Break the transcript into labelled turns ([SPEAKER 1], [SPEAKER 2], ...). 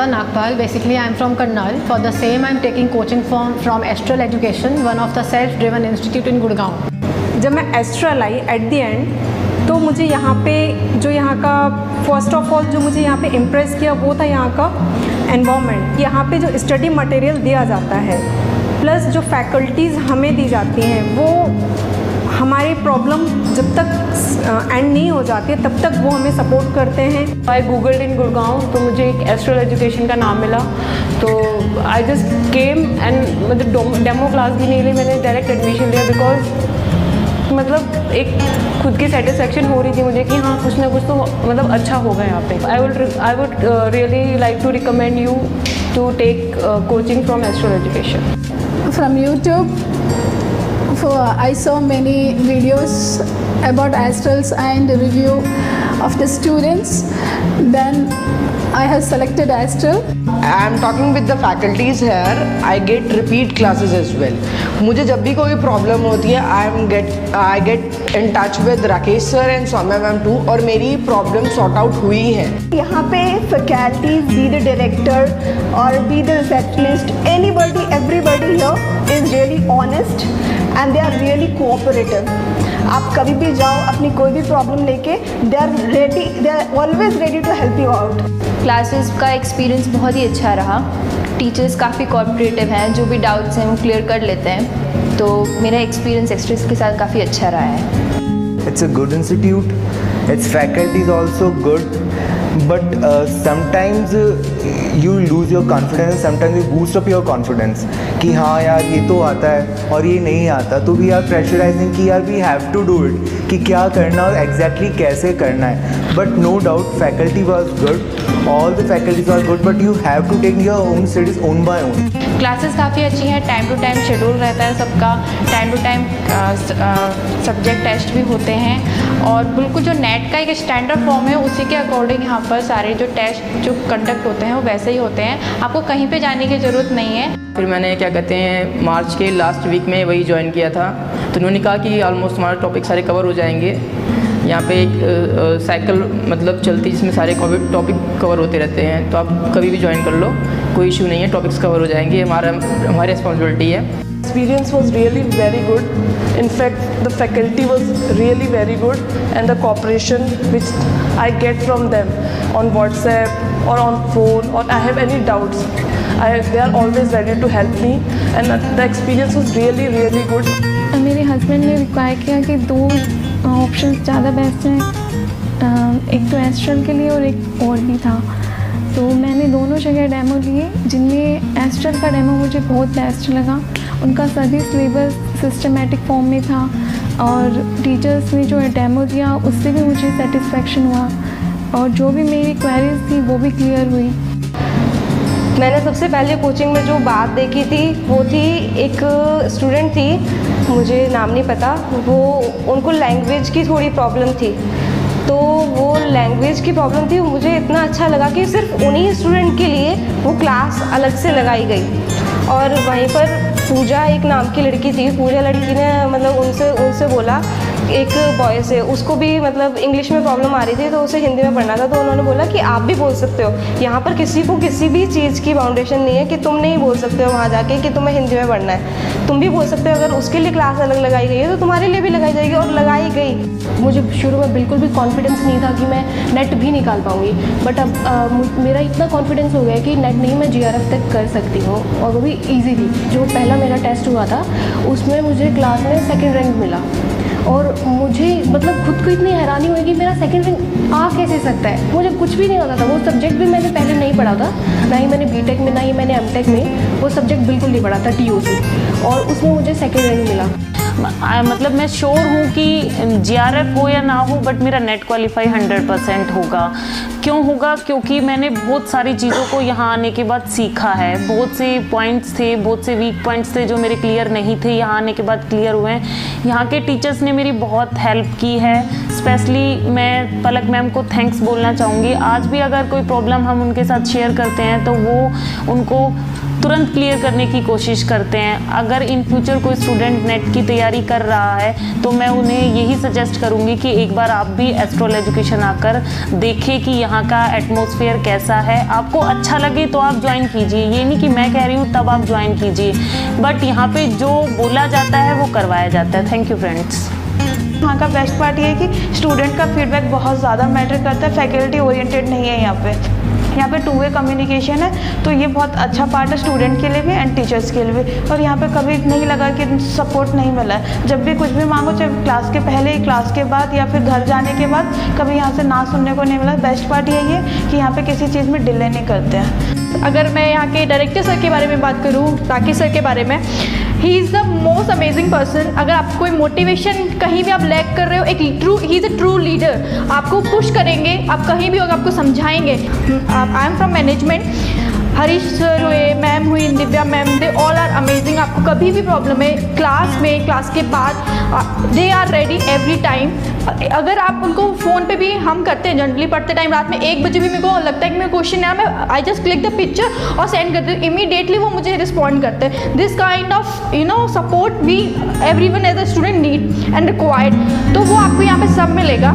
[SPEAKER 1] Shweta Nagpal. Basically, I am from Karnal. For the same, I am taking coaching from Astral Education, one of the self-driven institute in Gurgaon.
[SPEAKER 2] जब मैं astral I at the end, तो मुझे यहाँ पे जो यहाँ का first of all जो मुझे यहाँ पे इम्प्रेस किया वो था यहाँ का एनवायरनमेंट। यहाँ पे जो स्टडी मटेरियल दिया जाता है प्लस जो फैकल्टीज़ हमें दी जाती हैं वो हमारी प्रॉब्लम जब तक एंड नहीं हो जाती है तब तक वो हमें सपोर्ट करते हैं।
[SPEAKER 3] आई गूगल्ड इन गुड़गांव, तो मुझे एक एस्ट्रल एजुकेशन का नाम मिला, तो आई जस्ट केम एंड मतलब डेमो क्लास भी नहीं ली, मैंने डायरेक्ट एडमिशन लिया बिकॉज मतलब एक खुद की सेटिस्फेक्शन हो रही थी मुझे कि हाँ कुछ ना कुछ तो मतलब अच्छा होगा यहाँ पे। I would really like to recommend you to take coaching from Astral Education.
[SPEAKER 4] From YouTube, I saw many videos about astrals and review of the students. Then I have selected Astral.
[SPEAKER 5] I am talking with the faculties here. I get repeat classes as well. मुझे जब भी कोई problem होती है I get in touch with Rakesh sir and Saumya ma'am too, और मेरी problem sort out हुई है।
[SPEAKER 6] यहाँ पे फैकल्टीज, बी द डायरेक्टर और be the receptionist, anybody everybody here is really honest and they are really cooperative. आप कभी भी जाओ अपनी कोई भी प्रॉब्लम लेके, they are always ready to help you out.
[SPEAKER 7] Classes का एक्सपीरियंस बहुत ही अच्छा रहा। टीचर्स काफ़ी कोऑपरेटिव हैं, जो भी डाउट्स हैं वो क्लियर कर लेते हैं, तो मेरा एक्सपीरियंस एक्सट्रीज के साथ काफ़ी अच्छा रहा है।
[SPEAKER 8] It's a good institute. Its faculty is also good, but sometimes you lose your confidence. Sometimes you boost up your confidence कि हाँ यार ये तो आता है और ये नहीं आता, तो we are pressurizing कि यार we have to do it, कि क्या करना और exactly कैसे करना है। But no doubt faculty was good, all the faculties are good, but you have to take your own studies own by own.
[SPEAKER 9] Classes काफ़ी अच्छी हैं, टाइम टू टाइम शेड्यूल रहता है सबका, time to time subject test भी होते हैं, और बिल्कुल जो नेट का एक स्टैंडर्ड फॉर्म है उसी के अकॉर्डिंग यहाँ पर सारे जो टेस्ट जो कंडक्ट होते हैं वो वैसे ही होते हैं, आपको कहीं पे जाने की ज़रूरत नहीं है।
[SPEAKER 10] फिर मैंने क्या कहते हैं मार्च के लास्ट वीक में वही ज्वाइन किया था, तो उन्होंने कहा कि ऑलमोस्ट हमारे टॉपिक सारे कवर हो जाएंगे। यहाँ पे एक साइकिल मतलब चलती जिसमें सारे टॉपिक कवर होते रहते हैं, तो आप कभी भी ज्वाइन कर लो, कोई इशू नहीं है, टॉपिक्स कवर हो जाएंगे, हमारी रिस्पॉन्सिबिलिटी है।
[SPEAKER 3] Experience was really very good. In fact, the faculty was really very good, and the cooperation which I get from them on WhatsApp or on phone, or I have any doubts, they are always ready to help me, and the experience was really really good.
[SPEAKER 11] मेरे husband ने require किया कि दो options ज़्यादा best हैं, एक तो astral के लिए और एक और भी था, तो मैंने दोनों जगह डेमो लिए, जिनमें एस्ट्रल का डेमो मुझे बहुत बेस्ट लगा। उनका सभी सिलेबस सिस्टमेटिक फॉर्म में था, और टीचर्स ने जो डेमो दिया उससे भी मुझे सेटिस्फेक्शन हुआ, और जो भी मेरी क्वेरीज थी वो भी क्लियर हुई।
[SPEAKER 12] मैंने सबसे पहले कोचिंग में जो बात देखी थी वो थी, एक स्टूडेंट थी, मुझे नाम नहीं पता, वो उनको लैंग्वेज की थोड़ी प्रॉब्लम थी, तो वो लैंग्वेज की प्रॉब्लम थी, मुझे इतना अच्छा लगा कि सिर्फ उन्हीं स्टूडेंट के लिए वो क्लास अलग से लगाई गई। और वहीं पर पूजा एक नाम की लड़की थी, पूजा लड़की ने मतलब उनसे बोला, एक बॉय से, उसको भी मतलब इंग्लिश में प्रॉब्लम आ रही थी, तो उसे हिंदी में पढ़ना था, तो उन्होंने बोला कि आप भी बोल सकते हो, यहाँ पर किसी को किसी भी चीज़ की फाउंडेशन नहीं है कि तुम नहीं बोल सकते हो वहाँ जाके कि तुम्हें हिंदी में पढ़ना है, तुम भी बोल सकते हो। अगर उसके लिए क्लास अलग लगाई गई है तो तुम्हारे लिए भी लगाई जाएगी, और लगाई गई।
[SPEAKER 13] मुझे शुरू में बिल्कुल भी कॉन्फिडेंस नहीं था कि मैं नेट भी निकाल पाऊँगी, बट अब मेरा इतना कॉन्फिडेंस हो गया कि नेट नहीं मैं GRF तक कर सकती हूँ, और वो भी ईजीली। जो पहला मेरा टेस्ट हुआ था उसमें मुझे क्लास में 2nd रैंक मिला, और मुझे मतलब खुद को इतनी हैरानी हुई कि मेरा 2nd रैंक आ कैसे सकता है। मुझे कुछ भी नहीं होता था, वो सब्जेक्ट भी मैंने पहले नहीं पढ़ा था, ना ही मैंने बीटेक में, ना ही मैंने एमटेक में वो सब्जेक्ट बिल्कुल नहीं पढ़ा था, TOC, और उसमें मुझे 2nd रैंक मिला।
[SPEAKER 9] मतलब मैं श्योर हूँ कि GRF हो या ना हो, बट मेरा नेट क्वालिफाई 100% होगा। क्यों होगा? क्योंकि मैंने बहुत सारी चीज़ों को यहाँ आने के बाद सीखा है। बहुत से पॉइंट्स थे, बहुत से वीक पॉइंट्स थे जो मेरे क्लियर नहीं थे, यहाँ आने के बाद क्लियर हुए हैं। यहाँ के टीचर्स ने मेरी बहुत हेल्प की है, स्पेशली मैं पलक मैम को थैंक्स बोलना चाहूँगी। आज भी अगर कोई प्रॉब्लम हम उनके साथ शेयर करते हैं तो वो उनको तुरंत क्लियर करने की कोशिश करते हैं। अगर इन फ्यूचर कोई स्टूडेंट नेट की तैयारी कर रहा है तो मैं उन्हें यही सजेस्ट करूँगी कि एक बार आप भी एस्ट्रोल एजुकेशन आकर देखें कि यहाँ का एटमॉस्फेयर कैसा है। आपको अच्छा लगे तो आप ज्वाइन कीजिए, ये नहीं कि मैं कह रही हूँ तब आप ज्वाइन कीजिए, बट यहाँ पे जो बोला जाता है वो करवाया जाता है। Thank you friends.
[SPEAKER 14] यहाँ का बेस्ट पार्ट ये है कि स्टूडेंट का फीडबैक बहुत ज़्यादा मैटर करता है, फैकल्टी ओरिएंटेड नहीं है यहाँ पे टू वे कम्युनिकेशन है, तो ये बहुत अच्छा पार्ट है स्टूडेंट के लिए भी एंड टीचर्स के लिए भी। और यहाँ पे कभी नहीं लगा कि सपोर्ट नहीं मिला है, जब भी कुछ भी मांगो, चाहे क्लास के पहले, क्लास के बाद या फिर घर जाने के बाद, कभी यहाँ से ना सुनने को नहीं मिला। बेस्ट पार्ट यही है कि यहाँ पे किसी चीज़ में डिले नहीं करते हैं।
[SPEAKER 15] अगर मैं यहाँ के डायरेक्टर सर के बारे में बात करूँ, राकेश सर के बारे में, he is the most amazing person. अगर आप कोई मोटिवेशन कहीं भी आप लैक कर रहे हो, he is a true leader, आपको पुश करेंगे, आप कहीं भी होगा आपको समझाएंगे। I am from management, Harish sir हुए, मैम हुई, Divya ma'am, they all are amazing. आपको कभी भी प्रॉब्लम है क्लास में, क्लास के बाद, they are ready every time. अगर आप उनको फ़ोन पे भी हम करते हैं, जनरली पढ़ते टाइम रात में 1 बजे भी मेरे को लगता है कि मेरा क्वेश्चन है, मैं I just click the picture और सेंड करती हूँ, इमीडिएटली वो मुझे रिस्पॉन्ड करते हैं। This kind of support we everyone as a student need and required, तो वो आपको यहाँ पे सब मिलेगा।